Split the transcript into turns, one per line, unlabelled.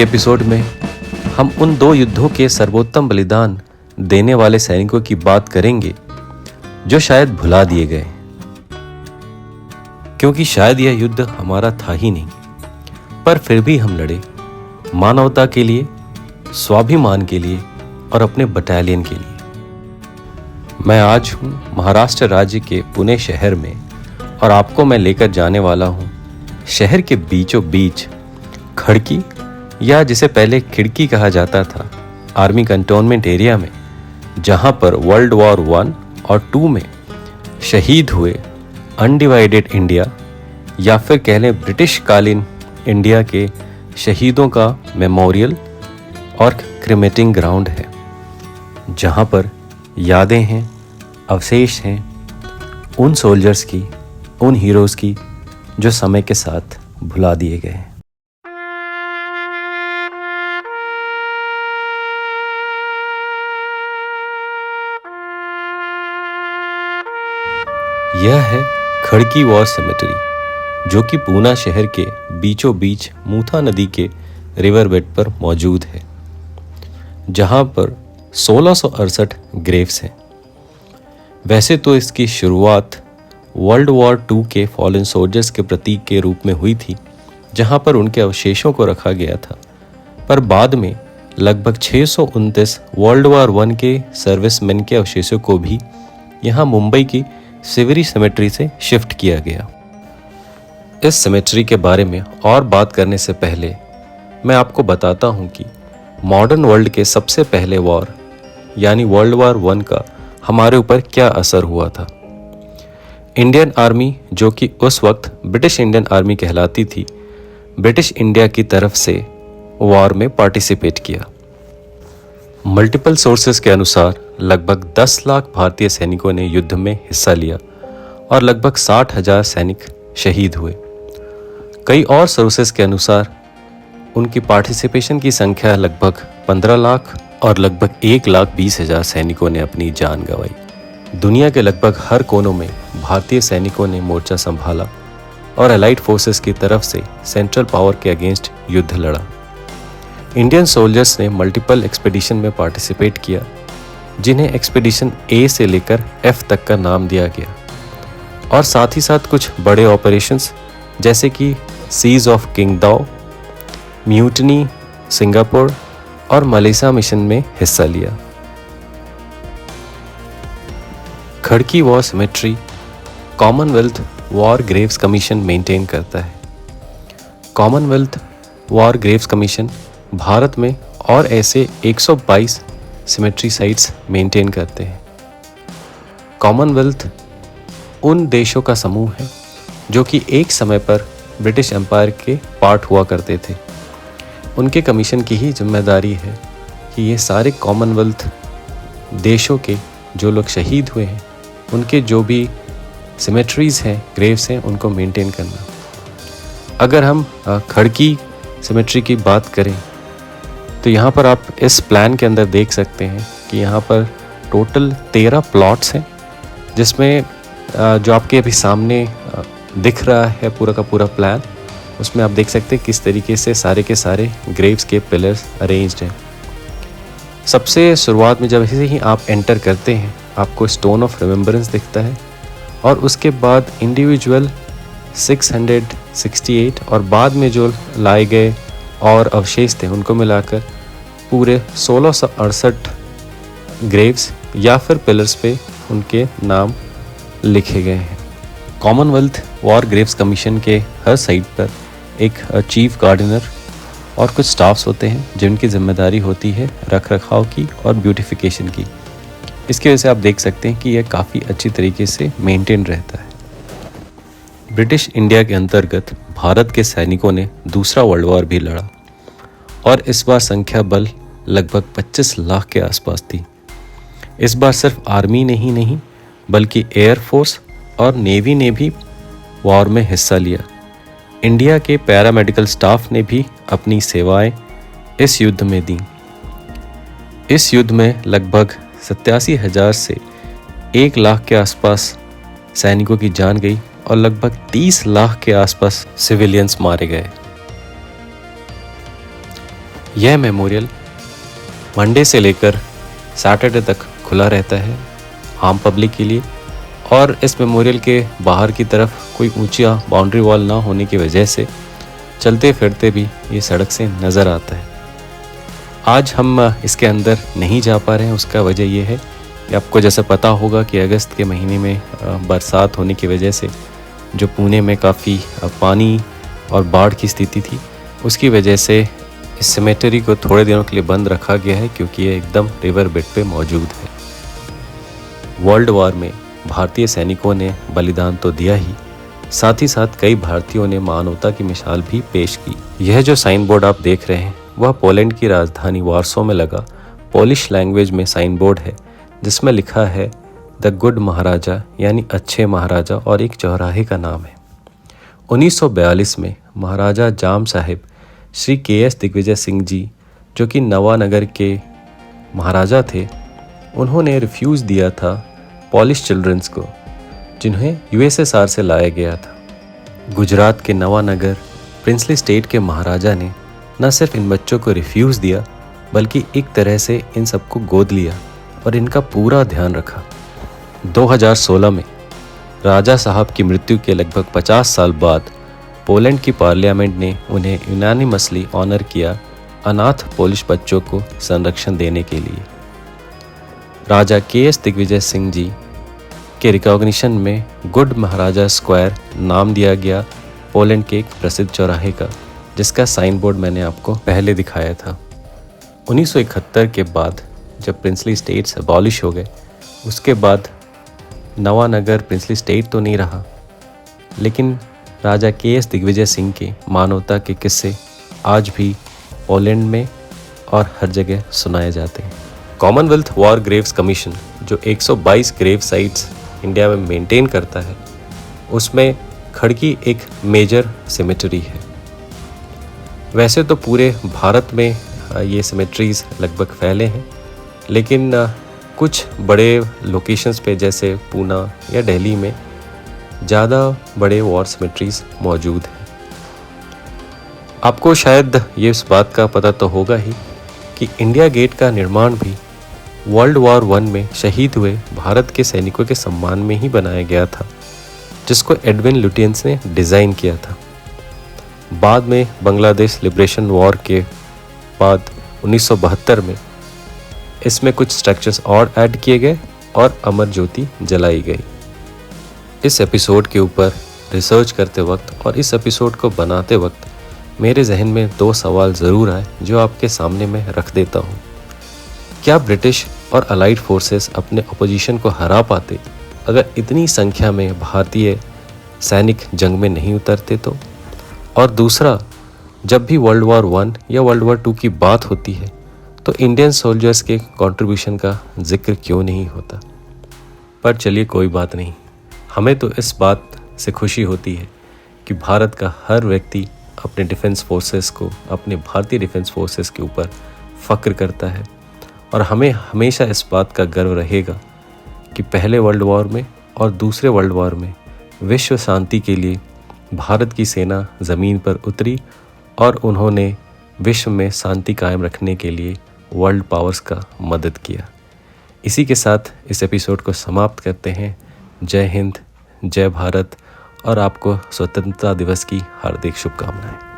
Episode में हम उन दो युद्धों के सर्वोत्तम बलिदान देने वाले सैनिकों की बात करेंगे जो शायद भुला दिए गए, क्योंकि शायद यह युद्ध हमारा था ही नहीं, पर फिर भी हम लड़े मानवता के लिए, स्वाभिमान के लिए और अपने बटालियन के लिए। मैं आज हूँ महाराष्ट्र राज्य के पुणे शहर में और आपको मैं लेकर जाने वाला हूँ शहर के बीचों बीच खड़की, या जिसे पहले खिड़की कहा जाता था, आर्मी कंटोनमेंट एरिया में, जहां पर वर्ल्ड वॉर 1 और 2 में शहीद हुए अनडिवाइडेड इंडिया या फिर कह लें ब्रिटिश कालीन इंडिया के शहीदों का मेमोरियल और क्रिमेटिंग ग्राउंड है, जहां पर यादें हैं, अवशेष हैं उन सोल्जर्स की, उन हीरोज़ की जो समय के साथ भुला दिए गए हैं। यह है खड़की वॉर सेमेटरी, जो कि पूना शहर के बीचों बीच मूथा नदी के रिवर बेड पर मौजूद है, जहां पर 1668 ग्रेव्स हैं। वैसे तो इसकी शुरुआत वर्ल्ड वॉर 2 के फॉलन सोल्जर्स के प्रतीक के रूप में हुई थी, जहां पर उनके अवशेषों को रखा गया था, पर बाद में लगभग 629 वर्ल्ड वॉर 1 के सर्विसमैन के अवशेषों को भी यहाँ मुंबई की सिवरी सेमेट्री से शिफ्ट किया गया। इस सेमेट्री के बारे में और बात करने से पहले मैं आपको बताता हूँ कि मॉडर्न वर्ल्ड के सबसे पहले वॉर यानी वर्ल्ड वॉर 1 का हमारे ऊपर क्या असर हुआ था। इंडियन आर्मी, जो कि उस वक्त ब्रिटिश इंडियन आर्मी कहलाती थी, ब्रिटिश इंडिया की तरफ से वॉर में पार्टिसिपेट किया। मल्टीपल सोर्सेस के अनुसार लगभग 10 लाख भारतीय सैनिकों ने युद्ध में हिस्सा लिया और लगभग 60,000 सैनिक शहीद हुए। कई और सोर्सेस के अनुसार उनकी पार्टिसिपेशन की संख्या लगभग 15 लाख और लगभग 1,20,000 सैनिकों ने अपनी जान गंवाई। दुनिया के लगभग हर कोनों में भारतीय सैनिकों ने मोर्चा संभाला और एलाइड फोर्सेस की तरफ से सेंट्रल पावर के अगेंस्ट युद्ध लड़ा। इंडियन सोल्जर्स ने मल्टीपल एक्सपीडिशन में पार्टिसिपेट किया, जिन्हें एक्सपीडिशन ए से लेकर एफ तक का नाम दिया गया, और साथ ही साथ कुछ बड़े ऑपरेशंस जैसे कि siege of Qingdao, mutiny Singapore और मलेशिया मिशन में हिस्सा लिया। Khadki war cemetery Commonwealth War Graves Commission maintain करता है। Commonwealth War Graves Commission Bharat में और ऐसे 122 सिमेट्री साइट्स मेंटेन करते हैं। कॉमनवेल्थ उन देशों का समूह है जो कि एक समय पर ब्रिटिश एम्पायर के पार्ट हुआ करते थे। उनके कमीशन की ही जिम्मेदारी है कि ये सारे कॉमनवेल्थ देशों के जो लोग शहीद हुए हैं, उनके जो भी सिमेट्रीज़ हैं, ग्रेव्स हैं, उनको मेंटेन करना। अगर हम खड़की सिमेट्री की बात करें तो यहाँ पर आप इस प्लान के अंदर देख सकते हैं कि यहाँ पर टोटल 13 प्लॉट्स हैं, जिसमें जो आपके अभी सामने दिख रहा है पूरा का पूरा प्लान, उसमें आप देख सकते हैं किस तरीके से सारे के सारे ग्रेव्स के पिलर्स अरेंज्ड हैं। सबसे शुरुआत में जब ऐसे ही आप एंटर करते हैं, आपको स्टोन ऑफ रिमेम्बरेंस दिखता है, और उसके बाद इंडिविजुअल 668 और बाद में जो लाए गए और अवशेष थे, उनको मिलाकर पूरे 1668 ग्रेव्स या फिर पिलर्स पे उनके नाम लिखे गए हैं। कॉमनवेल्थ वॉर ग्रेव्स कमीशन के हर साइट पर एक चीफ गार्डनर और कुछ स्टाफ्स होते हैं, जिनकी जिम्मेदारी होती है रख रखाव की और ब्यूटिफिकेशन की। इसकी वजह से आप देख सकते हैं कि यह काफ़ी अच्छी तरीके से मेंटेन रहता है। ब्रिटिश इंडिया के अंतर्गत भारत के सैनिकों ने दूसरा वर्ल्ड वॉर भी लड़ा, और इस बार संख्या बल लगभग 25 लाख के आसपास थी। इस बार सिर्फ आर्मी ने ही नहीं, बल्कि एयरफोर्स और नेवी ने भी वॉर में हिस्सा लिया। इंडिया के पैरामेडिकल स्टाफ ने भी अपनी सेवाएं इस युद्ध में दी। इस युद्ध में लगभग 87,000 से 1 लाख के आसपास सैनिकों की जान गई और लगभग 30 लाख के आसपास सिविलियंस मारे गए। यह मेमोरियल मंडे से लेकर सैटरडे तक खुला रहता है आम पब्लिक के लिए, और इस मेमोरियल के बाहर की तरफ कोई ऊंचा बाउंड्री वॉल ना होने की वजह से चलते फिरते भी ये सड़क से नज़र आता है। आज हम इसके अंदर नहीं जा पा रहे हैं, उसका वजह ये है कि आपको जैसा पता होगा कि अगस्त के महीने में बरसात होने की वजह से जो पुणे में काफ़ी पानी और बाढ़ की स्थिति थी, उसकी वजह से इस सेमेटरी को थोड़े दिनों के लिए बंद रखा गया है, क्योंकि ये एकदम रिवर बेड पे मौजूद है। वर्ल्ड वॉर में भारतीय सैनिकों ने बलिदान तो दिया ही, साथ ही साथ कई भारतीयों ने मानवता की मिसाल भी पेश की। यह जो साइन बोर्ड आप देख रहे हैं वह पोलैंड की राजधानी वार्सो में लगा पोलिश लैंग्वेज में साइन बोर्ड है, जिसमें लिखा है द गुड महाराजा, यानी अच्छे महाराजा, और एक चौराहे का नाम है। 1942 में महाराजा जाम साहिब श्री KS दिग्विजय सिंह जी, जो कि नवानगर के महाराजा थे, उन्होंने रिफ्यूज़ दिया था पॉलिश चिल्ड्रंस को, जिन्हें USSR से लाया गया था। गुजरात के नवानगर प्रिंसली स्टेट के महाराजा ने न सिर्फ इन बच्चों को रिफ्यूज़ दिया, बल्कि एक तरह से इन सबको गोद लिया और इनका पूरा ध्यान रखा। 2016 में राजा साहब की मृत्यु के लगभग 50 साल बाद पोलैंड की पार्लियामेंट ने उन्हें यूनानिमसली ऑनर किया अनाथ पोलिश बच्चों को संरक्षण देने के लिए। राजा KS दिग्विजय सिंह जी के रिकॉग्निशन में गुड महाराजा स्क्वायर नाम दिया गया पोलैंड के एक प्रसिद्ध चौराहे का, जिसका साइन बोर्ड मैंने आपको पहले दिखाया था। 1971 के बाद जब प्रिंसली स्टेट्स अबॉलिश हो गए, उसके बाद नवानगर प्रिंसली स्टेट तो नहीं रहा, लेकिन राजा KS दिग्विजय सिंह के मानवता के किस्से आज भी पोलैंड में और हर जगह सुनाए जाते हैं। कॉमनवेल्थ वॉर ग्रेव्स कमीशन जो 122 ग्रेव साइट्स इंडिया में मेंटेन करता है, उसमें खड़की एक मेजर सिमेट्री है। वैसे तो पूरे भारत में ये सिमेट्रीज लगभग फैले हैं, लेकिन कुछ बड़े लोकेशंस पे जैसे पूना या दिल्ली में ज़्यादा बड़े वॉर सिमेट्रीज मौजूद हैं। आपको शायद ये इस बात का पता तो होगा ही कि इंडिया गेट का निर्माण भी वर्ल्ड वॉर 1 में शहीद हुए भारत के सैनिकों के सम्मान में ही बनाया गया था, जिसको एडविन लुटियंस ने डिज़ाइन किया था। बाद में बांग्लादेश लिबरेशन वॉर के बाद 1972 में इसमें कुछ स्ट्रक्चर्स और ऐड किए गए और अमर ज्योति जलाई गई। इस एपिसोड के ऊपर रिसर्च करते वक्त और इस एपिसोड को बनाते वक्त मेरे जहन में 2 सवाल ज़रूर आए, जो आपके सामने मैं रख देता हूँ। क्या ब्रिटिश और अलाइड फोर्सेस अपने अपोजिशन को हरा पाते अगर इतनी संख्या में भारतीय सैनिक जंग में नहीं उतरते तो? और दूसरा, जब भी वर्ल्ड वॉर 1 या वर्ल्ड वॉर 2 की बात होती है तो इंडियन सोल्जर्स के कंट्रीब्यूशन का जिक्र क्यों नहीं होता? पर चलिए, कोई बात नहीं, हमें तो इस बात से खुशी होती है कि भारत का हर व्यक्ति अपने डिफेंस फोर्सेस को, अपने भारतीय डिफेंस फोर्सेस के ऊपर फ़ख्र करता है, और हमें हमेशा इस बात का गर्व रहेगा कि पहले वर्ल्ड वॉर में और दूसरे वर्ल्ड वॉर में विश्व शांति के लिए भारत की सेना ज़मीन पर उतरी और उन्होंने विश्व में शांति कायम रखने के लिए वर्ल्ड पावर्स का मदद किया। इसी के साथ इस एपिसोड को समाप्त करते हैं। जय हिंद, जय भारत, और आपको स्वतंत्रता दिवस की हार्दिक शुभकामनाएं।